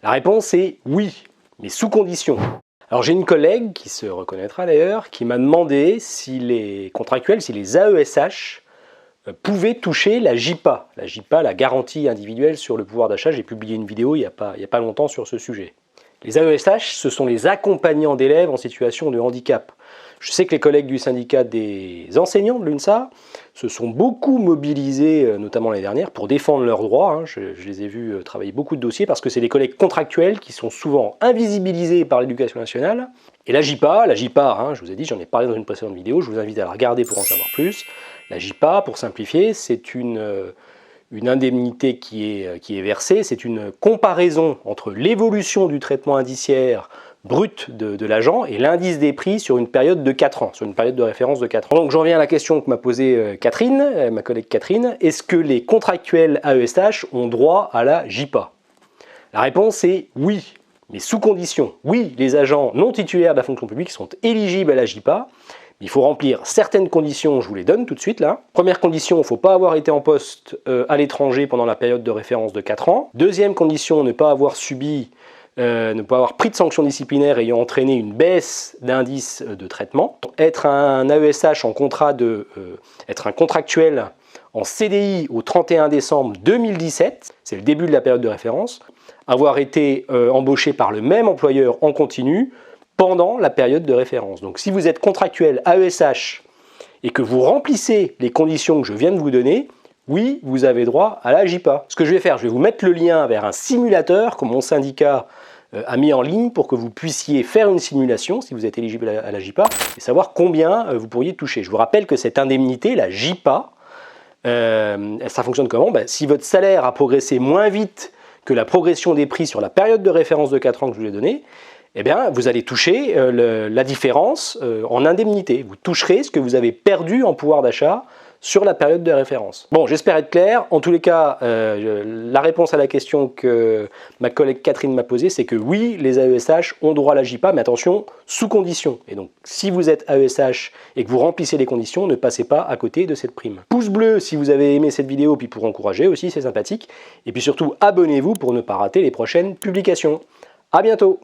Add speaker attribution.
Speaker 1: La réponse est oui, mais sous condition. Alors j'ai une collègue, qui se reconnaîtra d'ailleurs, qui m'a demandé si les contractuels, si les AESH pouvaient toucher la JIPA. La JIPA, la garantie individuelle sur le pouvoir d'achat. J'ai publié une vidéo il n'y a pas longtemps sur ce sujet. Les AESH, ce sont les accompagnants d'élèves en situation de handicap. Je sais que les collègues du syndicat des enseignants de l'UNSA se sont beaucoup mobilisés, notamment l'année dernière, pour défendre leurs droits. Je les ai vus travailler beaucoup de dossiers parce que c'est des collègues contractuels qui sont souvent invisibilisés par l'éducation nationale. Et la JIPA, je vous ai dit, j'en ai parlé dans une précédente vidéo, je vous invite à la regarder pour en savoir plus. La JIPA, pour simplifier, c'est une indemnité qui est versée, c'est une comparaison entre l'évolution du traitement indiciaire brut de l'agent et l'indice des prix sur une période de 4 ans, sur une période de référence de 4 ans. Donc j'en viens à la question que m'a posée Catherine, ma collègue Catherine, est-ce que les contractuels AESH ont droit à la JIPA? La réponse est oui, mais sous condition. Oui, les agents non titulaires de la fonction publique sont éligibles à la JIPA. Il faut remplir certaines conditions, je vous les donne tout de suite là. Première condition, il ne faut pas avoir été en poste à l'étranger pendant la période de référence de 4 ans. Deuxième condition, ne pas avoir pris de sanctions disciplinaires ayant entraîné une baisse d'indice de traitement. Être un AESH en être un contractuel en CDI au 31 décembre 2017, c'est le début de la période de référence. Avoir été embauché par le même employeur en continu pendant la période de référence. Donc si vous êtes contractuel AESH et que vous remplissez les conditions que je viens de vous donner, oui, vous avez droit à la JIPA. Ce que je vais faire, je vais vous mettre le lien vers un simulateur que mon syndicat a mis en ligne pour que vous puissiez faire une simulation, si vous êtes éligible à la JIPA, et savoir combien vous pourriez toucher. Je vous rappelle que cette indemnité, la JIPA, ça fonctionne comment? Si votre salaire a progressé moins vite que la progression des prix sur la période de référence de 4 ans que je vous ai donnée, eh bien, vous allez toucher la différence en indemnité. Vous toucherez ce que vous avez perdu en pouvoir d'achat sur la période de référence. Bon, j'espère être clair. En tous les cas, la réponse à la question que ma collègue Catherine m'a posée, c'est que oui, les AESH ont droit à la JIPA, mais attention, sous condition. Et donc, si vous êtes AESH et que vous remplissez les conditions, ne passez pas à côté de cette prime. Pouce bleu si vous avez aimé cette vidéo, puis pour encourager aussi, c'est sympathique. Et puis surtout, abonnez-vous pour ne pas rater les prochaines publications. À bientôt!